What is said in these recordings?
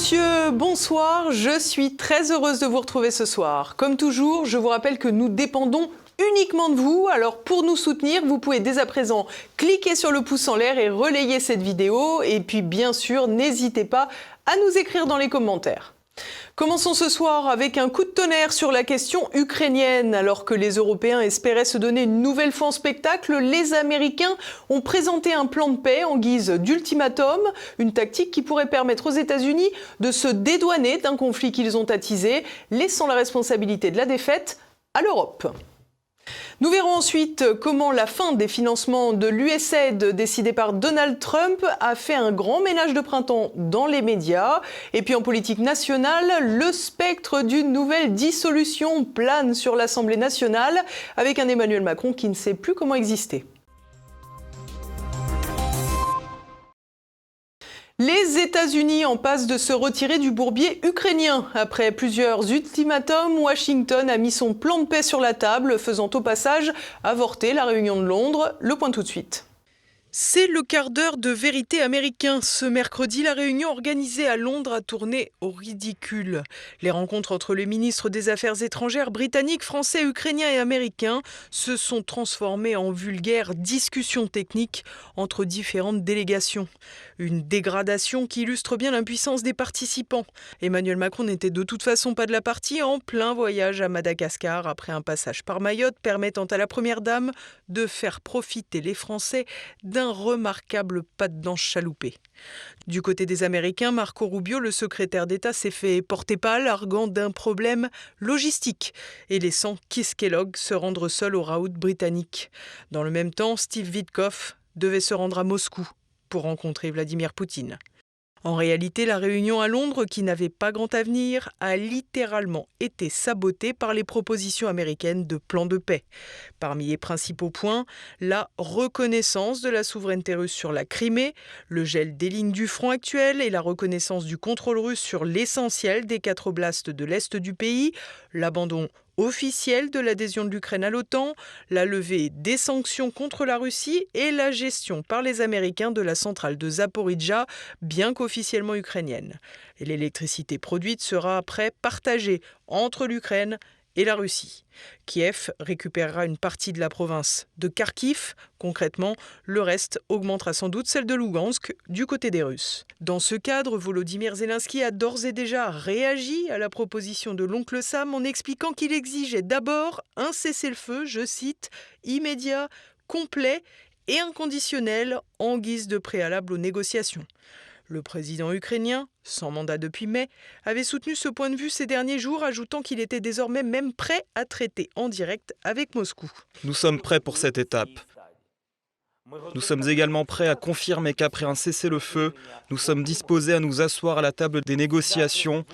Monsieur, bonsoir, je suis très heureuse de vous retrouver ce soir. Comme toujours, je vous rappelle que nous dépendons uniquement de vous, alors pour nous soutenir, vous pouvez dès à présent cliquer sur le pouce en l'air et relayer cette vidéo. Et puis bien sûr, n'hésitez pas à nous écrire dans les commentaires. Commençons ce soir avec un coup de tonnerre sur la question ukrainienne. Alors que les Européens espéraient se donner une nouvelle fois en spectacle, les Américains ont présenté un plan de paix en guise d'ultimatum, une tactique qui pourrait permettre aux États-Unis de se dédouaner d'un conflit qu'ils ont attisé, laissant la responsabilité de la défaite à l'Europe. Nous verrons ensuite comment la fin des financements de l'USAID décidée par Donald Trump a fait un grand ménage de printemps dans les médias. Et puis en politique nationale, le spectre d'une nouvelle dissolution plane sur l'Assemblée nationale avec un Emmanuel Macron qui ne sait plus comment exister. Les États-Unis en passent de se retirer du bourbier ukrainien. Après plusieurs ultimatums, Washington a mis son plan de paix sur la table, faisant au passage avorter la réunion de Londres. Le point tout de suite. C'est le quart d'heure de vérité américain. Ce mercredi, la réunion organisée à Londres a tourné au ridicule. Les rencontres entre les ministres des Affaires étrangères britanniques, français, ukrainiens et américains se sont transformées en vulgaires discussions techniques entre différentes délégations. Une dégradation qui illustre bien l'impuissance des participants. Emmanuel Macron n'était de toute façon pas de la partie, en plein voyage à Madagascar après un passage par Mayotte permettant à la Première Dame de faire profiter les Français d'un remarquable pas de danse chaloupé. Du côté des Américains, Marco Rubio, le secrétaire d'État, s'est fait porter pâle, arguant d'un problème logistique et laissant Keith Kellogg se rendre seul au raout britannique. Dans le même temps, Steve Witkoff devait se rendre à Moscou pour rencontrer Vladimir Poutine. En réalité, la réunion à Londres, qui n'avait pas grand avenir, a littéralement été sabotée par les propositions américaines de plan de paix. Parmi les principaux points, la reconnaissance de la souveraineté russe sur la Crimée, le gel des lignes du front actuel et la reconnaissance du contrôle russe sur l'essentiel des 4 oblasts de l'Est du pays, l'abandon officielle de l'adhésion de l'Ukraine à l'OTAN, la levée des sanctions contre la Russie et la gestion par les Américains de la centrale de Zaporijjia, bien qu'officiellement ukrainienne. Et l'électricité produite sera après partagée entre l'Ukraine et la Russie. Kiev récupérera une partie de la province de Kharkiv. Concrètement, le reste augmentera sans doute celle de Lougansk du côté des Russes. Dans ce cadre, Volodymyr Zelensky a d'ores et déjà réagi à la proposition de l'oncle Sam en expliquant qu'il exigeait d'abord un cessez-le-feu, je cite, immédiat, complet et inconditionnel en guise de préalable aux négociations. Le président ukrainien, sans mandat depuis mai, avait soutenu ce point de vue ces derniers jours, ajoutant qu'il était désormais même prêt à traiter en direct avec Moscou. Nous sommes prêts pour cette étape. Nous sommes également prêts à confirmer qu'après un cessez-le-feu, nous sommes disposés à nous asseoir à la table des négociations,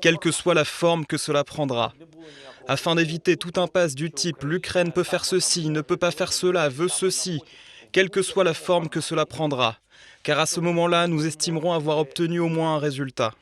quelle que soit la forme que cela prendra. Afin d'éviter toute impasse du type « l'Ukraine peut faire ceci, ne peut pas faire cela, veut ceci », quelle que soit la forme que cela prendra. Car à ce moment-là, nous estimerons avoir obtenu au moins un résultat.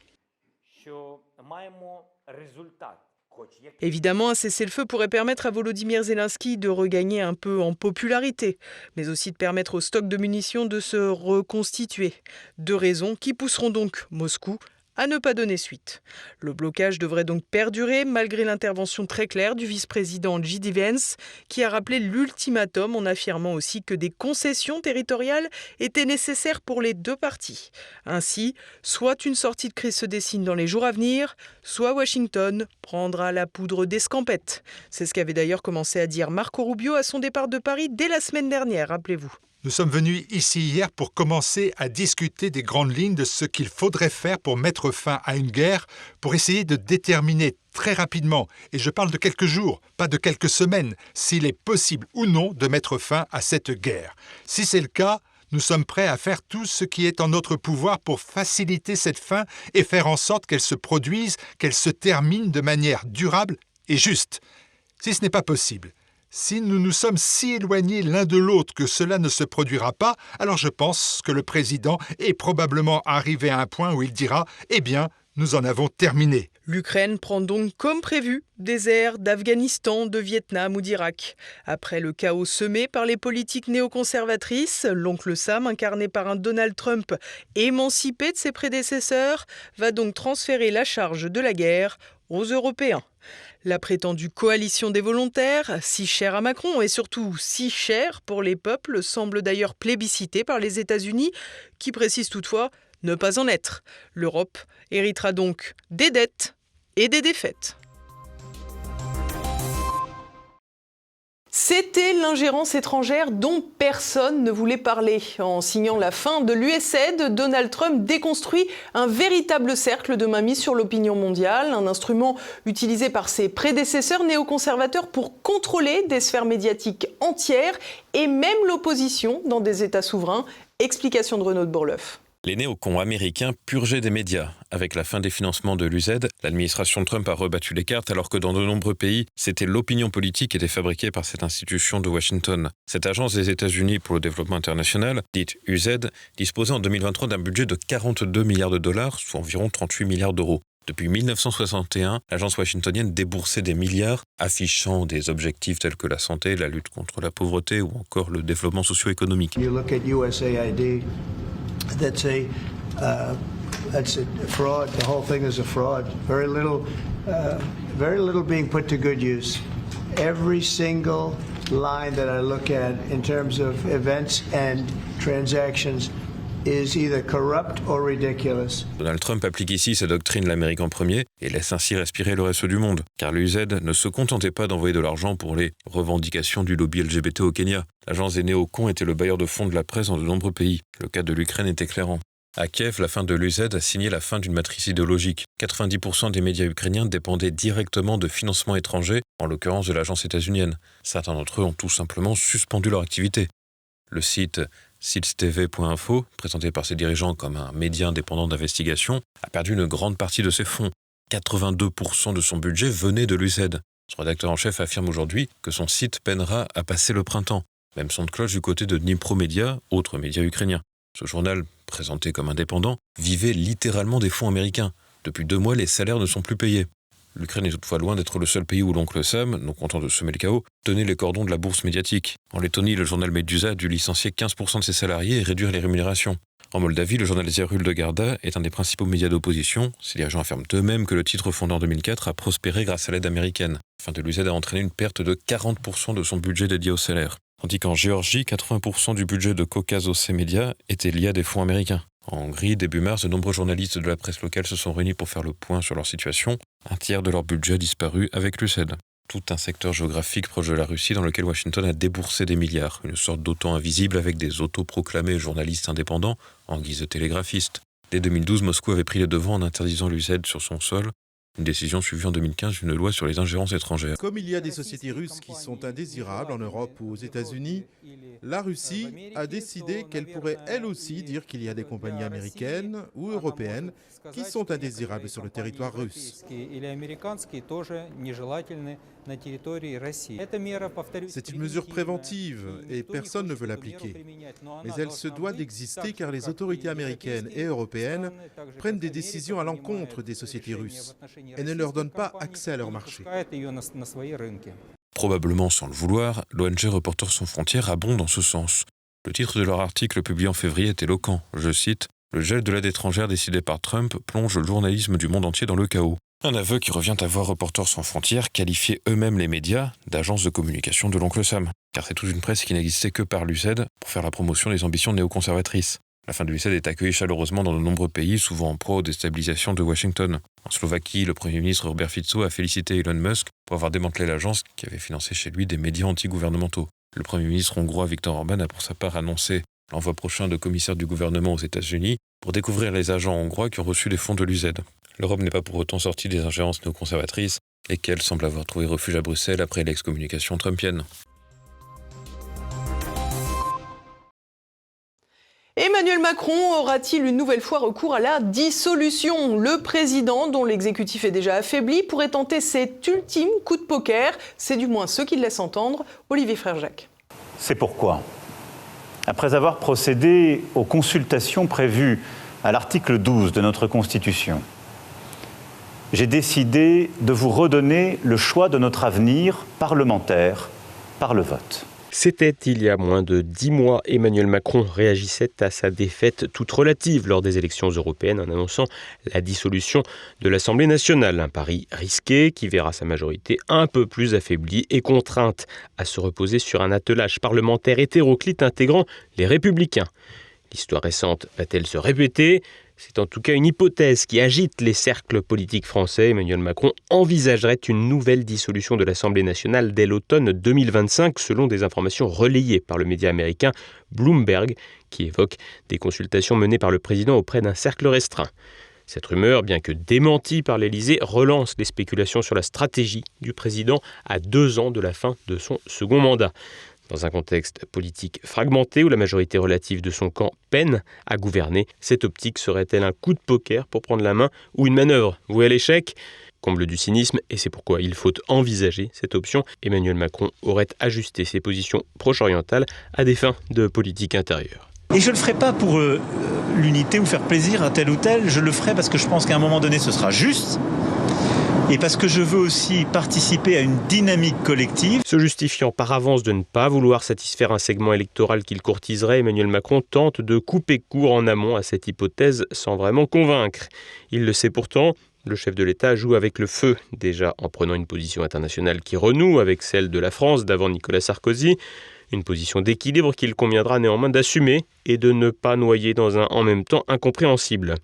Évidemment, un cessez-le-feu pourrait permettre à Volodymyr Zelensky de regagner un peu en popularité, mais aussi de permettre au stock de munitions de se reconstituer. 2 raisons qui pousseront donc Moscou à ne pas donner suite. Le blocage devrait donc perdurer malgré l'intervention très claire du vice-président J.D. Vance qui a rappelé l'ultimatum en affirmant aussi que des concessions territoriales étaient nécessaires pour les 2 parties. Ainsi, soit une sortie de crise se dessine dans les jours à venir, soit Washington prendra la poudre d'escampette. C'est ce qu'avait d'ailleurs commencé à dire Marco Rubio à son départ de Paris dès la semaine dernière, rappelez-vous. Nous sommes venus ici hier pour commencer à discuter des grandes lignes de ce qu'il faudrait faire pour mettre fin à une guerre, pour essayer de déterminer très rapidement, et je parle de quelques jours, pas de quelques semaines, s'il est possible ou non de mettre fin à cette guerre. Si c'est le cas, nous sommes prêts à faire tout ce qui est en notre pouvoir pour faciliter cette fin et faire en sorte qu'elle se produise, qu'elle se termine de manière durable et juste. Si ce n'est pas possible, si nous nous sommes si éloignés l'un de l'autre que cela ne se produira pas, alors je pense que le président est probablement arrivé à un point où il dira « Eh bien, nous en avons terminé ». L'Ukraine prend donc comme prévu des airs d'Afghanistan, de Vietnam ou d'Irak. Après le chaos semé par les politiques néoconservatrices, l'oncle Sam, incarné par un Donald Trump émancipé de ses prédécesseurs, va donc transférer la charge de la guerre aux Européens. La prétendue coalition des volontaires, si chère à Macron et surtout si chère pour les peuples, semble d'ailleurs plébiscitée par les États-Unis, qui précisent toutefois ne pas en être. L'Europe héritera donc des dettes et des défaites. C'était l'ingérence étrangère dont personne ne voulait parler. En signant la fin de l'USAID, Donald Trump déconstruit un véritable cercle de mainmise sur l'opinion mondiale, un instrument utilisé par ses prédécesseurs néoconservateurs pour contrôler des sphères médiatiques entières et même l'opposition dans des États souverains. Explication de Renaud de Bourleuf. Les néocons américains purgeaient des médias. Avec la fin des financements de l'USAID, l'administration Trump a rebattu les cartes alors que dans de nombreux pays, c'était l'opinion politique qui était fabriquée par cette institution de Washington. Cette agence des États-Unis pour le développement international, dite USAID, disposait en 2023 d'un budget de 42 milliards de dollars, soit environ 38 milliards d'euros. Depuis 1961, l'agence washingtonienne déboursait des milliards, affichant des objectifs tels que la santé, la lutte contre la pauvreté ou encore le développement socio-économique. That's a fraud. The whole thing is a fraud. Very little being put to good use. Every single line that I look at in terms of events and transactions is either corrupt or ridiculous. Donald Trump applique ici sa doctrine l'Amérique en premier et laisse ainsi respirer le reste du monde. Car l'USAID ne se contentait pas d'envoyer de l'argent pour les revendications du lobby LGBT au Kenya. L'agence des néocons était le bailleur de fonds de la presse dans de nombreux pays. Le cas de l'Ukraine est éclairant. À Kiev, la fin de l'USAID a signé la fin d'une matrice idéologique. 90% des médias ukrainiens dépendaient directement de financements étrangers, en l'occurrence de l'agence états-unienne. Certains d'entre eux ont tout simplement suspendu leur activité. Le site SilsTV.info, présenté par ses dirigeants comme un média indépendant d'investigation, a perdu une grande partie de ses fonds. 82% de son budget venait de l'USAID. Son rédacteur en chef affirme aujourd'hui que son site peinera à passer le printemps. Même son de cloche du côté de Dnipro Media, autre média ukrainien. Ce journal, présenté comme indépendant, vivait littéralement des fonds américains. Depuis 2 mois, les salaires ne sont plus payés. L'Ukraine est toutefois loin d'être le seul pays où l'oncle Sam, non content de semer le chaos, tenait les cordons de la bourse médiatique. En Lettonie, le journal Medusa a dû licencier 15% de ses salariés et réduire les rémunérations. En Moldavie, le journal Zerul de Garda est un des principaux médias d'opposition. Ses dirigeants affirment eux-mêmes que le titre fondé en 2004 a prospéré grâce à l'aide américaine. La fin de l'USAID a entraîné une perte de 40% de son budget dédié au salaire. Tandis qu'en Géorgie, 80% du budget de Caucase OC Media était lié à des fonds américains. En Hongrie, début mars, de nombreux journalistes de la presse locale se sont réunis pour faire le point sur leur situation. Un tiers de leur budget a disparu avec l'USAID. Tout un secteur géographique proche de la Russie dans lequel Washington a déboursé des milliards. Une sorte d'OTAN invisible avec des autoproclamés journalistes indépendants en guise de télégraphistes. Dès 2012, Moscou avait pris les devants en interdisant l'USAID sur son sol. Une décision suivie en 2015 d'une loi sur les ingérences étrangères. Comme il y a des sociétés russes qui sont indésirables en Europe ou aux États-Unis, la Russie a décidé qu'elle pourrait elle aussi dire qu'il y a des compagnies américaines ou européennes qui sont indésirables sur le territoire russe. C'est une mesure préventive et personne ne veut l'appliquer. Mais elle se doit d'exister car les autorités américaines et européennes prennent des décisions à l'encontre des sociétés russes et ne leur donnent pas accès à leur marché. Probablement sans le vouloir, l'ONG Reporters sans frontières abonde dans ce sens. Le titre de leur article publié en février est éloquent. Je cite « Le gel de l'aide étrangère décidé par Trump plonge le journalisme du monde entier dans le chaos ». Un aveu qui revient à voir Reporters sans frontières qualifier eux-mêmes les médias d'agences de communication de l'oncle Sam. Car c'est toute une presse qui n'existait que par l'USAID pour faire la promotion des ambitions néoconservatrices. La fin de l'USAID est accueillie chaleureusement dans de nombreux pays, souvent en proie aux déstabilisations de Washington. En Slovaquie, le Premier ministre Robert Fico a félicité Elon Musk pour avoir démantelé l'agence qui avait financé chez lui des médias anti-gouvernementaux. Le Premier ministre hongrois Viktor Orban a pour sa part annoncé l'envoi prochain de commissaires du gouvernement aux États-Unis pour découvrir les agents hongrois qui ont reçu des fonds de l'USAID. L'Europe n'est pas pour autant sortie des ingérences néoconservatrices et qu'elle semble avoir trouvé refuge à Bruxelles après l'excommunication trumpienne. Emmanuel Macron aura-t-il une nouvelle fois recours à la dissolution ? Le président, dont l'exécutif est déjà affaibli, pourrait tenter cet ultime coup de poker. C'est du moins ce qu'il laisse entendre Olivier Frère-Jacques. C'est pourquoi, après avoir procédé aux consultations prévues à l'article 12 de notre Constitution, j'ai décidé de vous redonner le choix de notre avenir parlementaire par le vote. C'était il y a moins de 10 mois. Emmanuel Macron réagissait à sa défaite toute relative lors des élections européennes en annonçant la dissolution de l'Assemblée nationale. Un pari risqué qui verra sa majorité un peu plus affaiblie et contrainte à se reposer sur un attelage parlementaire hétéroclite intégrant les Républicains. L'histoire récente va-t-elle se répéter ? C'est en tout cas une hypothèse qui agite les cercles politiques français. Emmanuel Macron envisagerait une nouvelle dissolution de l'Assemblée nationale dès l'automne 2025, selon des informations relayées par le média américain Bloomberg, qui évoque des consultations menées par le président auprès d'un cercle restreint. Cette rumeur, bien que démentie par l'Élysée, relance les spéculations sur la stratégie du président à 2 ans de la fin de son second mandat. Dans un contexte politique fragmenté où la majorité relative de son camp peine à gouverner, cette optique serait-elle un coup de poker pour prendre la main ou une manœuvre vouée à l'échec ? Comble du cynisme, et c'est pourquoi il faut envisager cette option, Emmanuel Macron aurait ajusté ses positions proche-orientales à des fins de politique intérieure. Et je ne le ferai pas pour l'unité ou faire plaisir à tel ou tel, je le ferai parce que je pense qu'à un moment donné ce sera juste. Et parce que je veux aussi participer à une dynamique collective. Se justifiant par avance de ne pas vouloir satisfaire un segment électoral qu'il courtiserait, Emmanuel Macron tente de couper court en amont à cette hypothèse sans vraiment convaincre. Il le sait pourtant, le chef de l'État joue avec le feu, déjà en prenant une position internationale qui renoue avec celle de la France d'avant Nicolas Sarkozy, une position d'équilibre qu'il conviendra néanmoins d'assumer et de ne pas noyer dans un en même temps incompréhensible.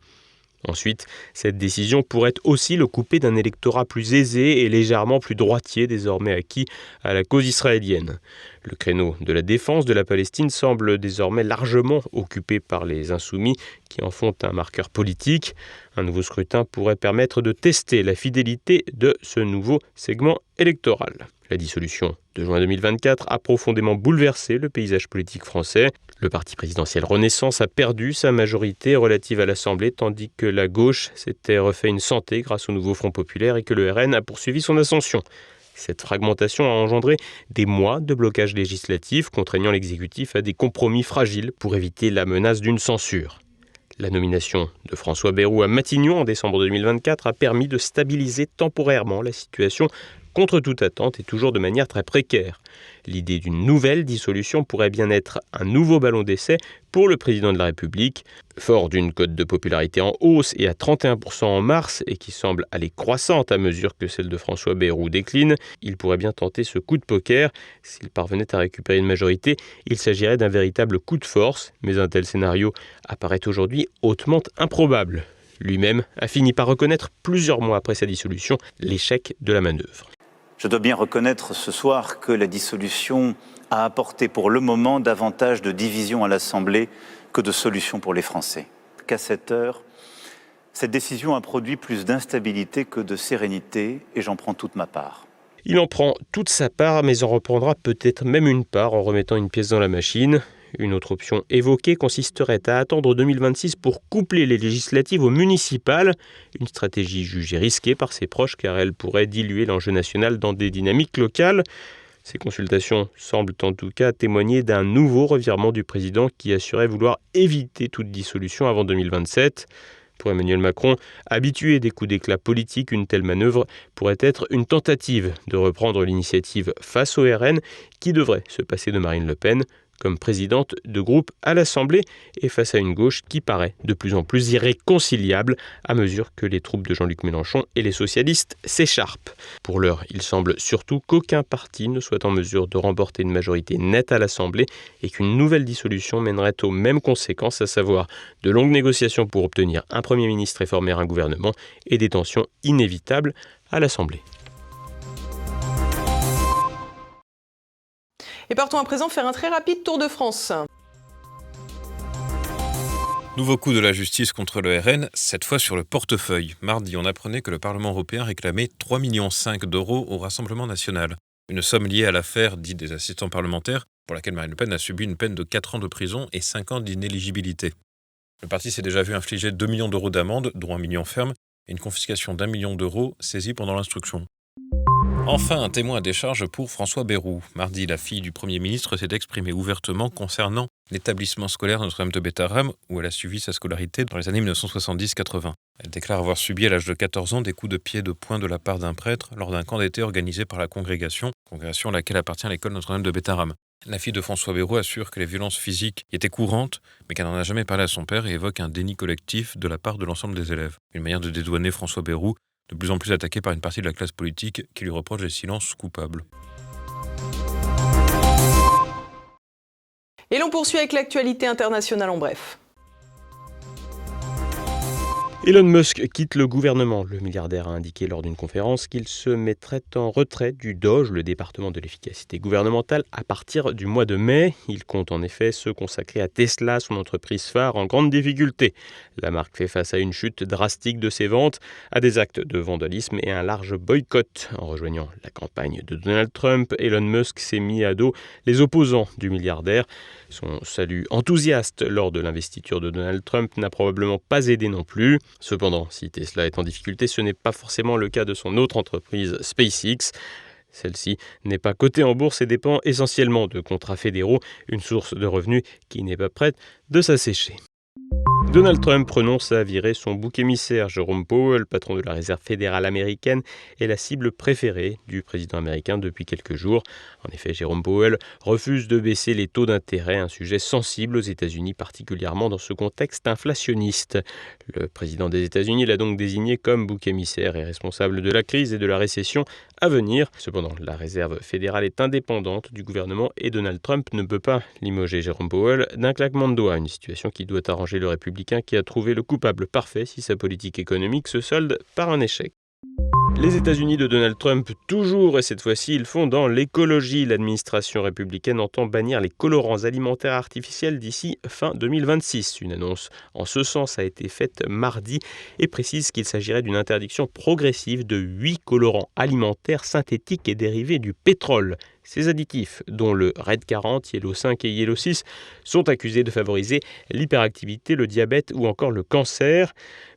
Ensuite, cette décision pourrait aussi le couper d'un électorat plus aisé et légèrement plus droitier désormais acquis à la cause israélienne. Le créneau de la défense de la Palestine semble désormais largement occupé par les insoumis qui en font un marqueur politique. Un nouveau scrutin pourrait permettre de tester la fidélité de ce nouveau segment électoral. La dissolution de juin 2024 a profondément bouleversé le paysage politique français. Le parti présidentiel Renaissance a perdu sa majorité relative à l'Assemblée, tandis que la gauche s'était refait une santé grâce au nouveau Front populaire et que le RN a poursuivi son ascension. Cette fragmentation a engendré des mois de blocage législatif, contraignant l'exécutif à des compromis fragiles pour éviter la menace d'une censure. La nomination de François Bayrou à Matignon en décembre 2024 a permis de stabiliser temporairement la situation contre toute attente et toujours de manière très précaire. L'idée d'une nouvelle dissolution pourrait bien être un nouveau ballon d'essai pour le président de la République. Fort d'une cote de popularité en hausse et à 31% en mars et qui semble aller croissante à mesure que celle de François Bayrou décline, il pourrait bien tenter ce coup de poker. S'il parvenait à récupérer une majorité, il s'agirait d'un véritable coup de force, mais un tel scénario apparaît aujourd'hui hautement improbable. Lui-même a fini par reconnaître plusieurs mois après sa dissolution l'échec de la manœuvre. Je dois bien reconnaître ce soir que la dissolution a apporté pour le moment davantage de division à l'Assemblée que de solutions pour les Français. Qu'à cette heure, cette décision a produit plus d'instabilité que de sérénité et j'en prends toute ma part. Il en prend toute sa part, mais en reprendra peut-être même une part en remettant une pièce dans la machine. Une autre option évoquée consisterait à attendre 2026 pour coupler les législatives aux municipales, une stratégie jugée risquée par ses proches car elle pourrait diluer l'enjeu national dans des dynamiques locales. Ces consultations semblent en tout cas témoigner d'un nouveau revirement du président qui assurait vouloir éviter toute dissolution avant 2027. Pour Emmanuel Macron, habitué des coups d'éclat politiques, une telle manœuvre pourrait être une tentative de reprendre l'initiative face au RN qui devrait se passer de Marine Le Pen comme présidente de groupe à l'Assemblée et face à une gauche qui paraît de plus en plus irréconciliable à mesure que les troupes de Jean-Luc Mélenchon et les socialistes s'écharpent. Pour l'heure, il semble surtout qu'aucun parti ne soit en mesure de remporter une majorité nette à l'Assemblée et qu'une nouvelle dissolution mènerait aux mêmes conséquences, à savoir de longues négociations pour obtenir un Premier ministre et former un gouvernement et des tensions inévitables à l'Assemblée. Et partons à présent faire un très rapide tour de France. Nouveau coup de la justice contre le RN, cette fois sur le portefeuille. Mardi, on apprenait que le Parlement européen réclamait 3,5 millions d'euros au Rassemblement national. Une somme liée à l'affaire dite des assistants parlementaires, pour laquelle Marine Le Pen a subi une peine de 4 ans de prison et 5 ans d'inéligibilité. Le parti s'est déjà vu infliger 2 millions d'euros d'amende, dont 1 million ferme, et une confiscation d'1 million d'euros saisie pendant l'instruction. Enfin, un témoin à décharge pour François Bayrou. Mardi, la fille du Premier ministre s'est exprimée ouvertement concernant l'établissement scolaire Notre-Dame de Bétharram, où elle a suivi sa scolarité dans les années 1970-80. Elle déclare avoir subi à l'âge de 14 ans des coups de pied de poing de la part d'un prêtre lors d'un camp d'été organisé par la congrégation à laquelle appartient l'école Notre-Dame de Bétharram. La fille de François Bayrou assure que les violences physiques y étaient courantes, mais qu'elle n'en a jamais parlé à son père et évoque un déni collectif de la part de l'ensemble des élèves. Une manière de dédouaner François Bayrou, de plus en plus attaqué par une partie de la classe politique qui lui reproche des silences coupables. Et l'on poursuit avec l'actualité internationale en bref. Elon Musk quitte le gouvernement. Le milliardaire a indiqué lors d'une conférence qu'il se mettrait en retrait du DOGE, le département de l'efficacité gouvernementale, à partir du mois de mai. Il compte en effet se consacrer à Tesla, son entreprise phare en grande difficulté. La marque fait face à une chute drastique de ses ventes, à des actes de vandalisme et à un large boycott. En rejoignant la campagne de Donald Trump, Elon Musk s'est mis à dos les opposants du milliardaire. Son salut enthousiaste lors de l'investiture de Donald Trump n'a probablement pas aidé non plus. Cependant, si Tesla est en difficulté, ce n'est pas forcément le cas de son autre entreprise, SpaceX. Celle-ci n'est pas cotée en bourse et dépend essentiellement de contrats fédéraux, une source de revenus qui n'est pas prête de s'assécher. Donald Trump renonce à virer son bouc émissaire. Jerome Powell, patron de la Réserve fédérale américaine, est la cible préférée du président américain depuis quelques jours. En effet, Jerome Powell refuse de baisser les taux d'intérêt, un sujet sensible aux États-Unis, particulièrement dans ce contexte inflationniste. Le président des États-Unis l'a donc désigné comme bouc émissaire et responsable de la crise et de la récession à venir. Cependant, la Réserve fédérale est indépendante du gouvernement et Donald Trump ne peut pas limoger Jerome Powell d'un claquement de doigts, une situation qui doit arranger le républicain qui a trouvé le coupable parfait si sa politique économique se solde par un échec. Les États-Unis de Donald Trump, toujours, et cette fois-ci, ils font dans l'écologie. L'administration républicaine entend bannir les colorants alimentaires artificiels d'ici fin 2026. Une annonce en ce sens a été faite mardi et précise qu'il s'agirait d'une interdiction progressive de 8 colorants alimentaires synthétiques et dérivés du pétrole. Ces additifs, dont le Red 40, Yellow 5 et Yellow 6, sont accusés de favoriser l'hyperactivité, le diabète ou encore le cancer.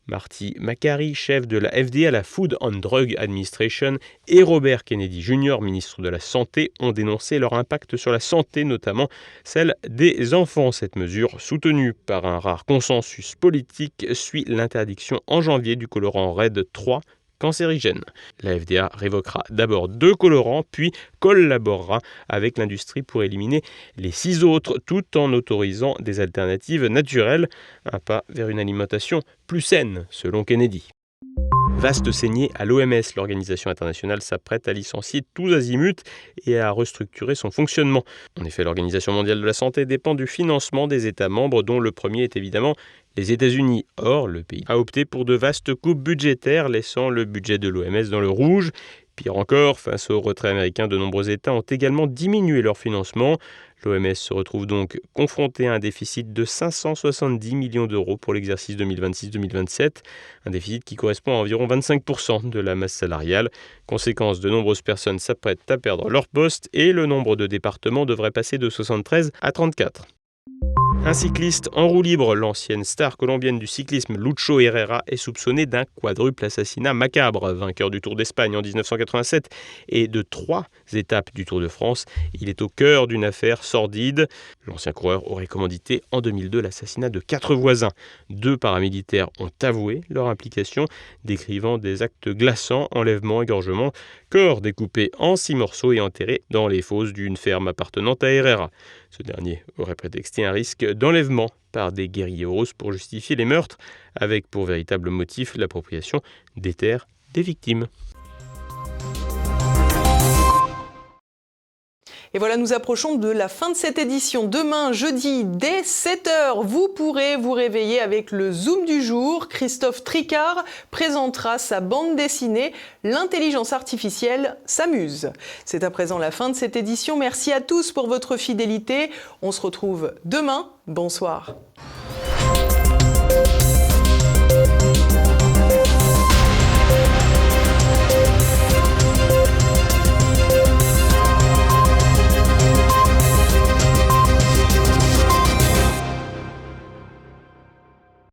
Marty Makary, chef de la FDA, la Food and Drug Administration, et Robert Kennedy Jr., ministre de la Santé, ont dénoncé leur impact sur la santé, notamment celle des enfants. Cette mesure, soutenue par un rare consensus politique, suit l'interdiction en janvier du colorant Red 3, cancérigène. La FDA révoquera d'abord 2 colorants, puis collaborera avec l'industrie pour éliminer les 6 autres, tout en autorisant des alternatives naturelles. Un pas vers une alimentation plus saine, selon Kennedy. Vaste saignée à l'OMS, l'organisation internationale s'apprête à licencier tous azimuts et à restructurer son fonctionnement. En effet, l'Organisation mondiale de la santé dépend du financement des États membres, dont le premier est évidemment les États-Unis. Or, le pays a opté pour de vastes coupes budgétaires, laissant le budget de l'OMS dans le rouge. Pire encore, face au retrait américain, de nombreux États ont également diminué leur financement. L'OMS se retrouve donc confrontée à un déficit de 570 millions d'euros pour l'exercice 2026-2027, un déficit qui correspond à environ 25% de la masse salariale. Conséquence, de nombreuses personnes s'apprêtent à perdre leur poste et le nombre de départements devrait passer de 73 à 34. Un cycliste en roue libre, l'ancienne star colombienne du cyclisme Lucho Herrera, est soupçonné d'un quadruple assassinat macabre. Vainqueur du Tour d'Espagne en 1987 et de 3 étapes du Tour de France, il est au cœur d'une affaire sordide. L'ancien coureur aurait commandité en 2002 l'assassinat de 4 voisins. 2 paramilitaires ont avoué leur implication, décrivant des actes glaçants, enlèvement, égorgement, corps découpés en 6 morceaux et enterrés dans les fosses d'une ferme appartenant à Herrera. Ce dernier aurait prétexté un risque d'enlèvement par des guérilleros pour justifier les meurtres, avec pour véritable motif l'appropriation des terres des victimes. Et voilà, nous approchons de la fin de cette édition. Demain, jeudi, dès 7h, vous pourrez vous réveiller avec le Zoom du jour. Christophe Tricard présentera sa bande dessinée « L'intelligence artificielle s'amuse ». C'est à présent la fin de cette édition. Merci à tous pour votre fidélité. On se retrouve demain. Bonsoir.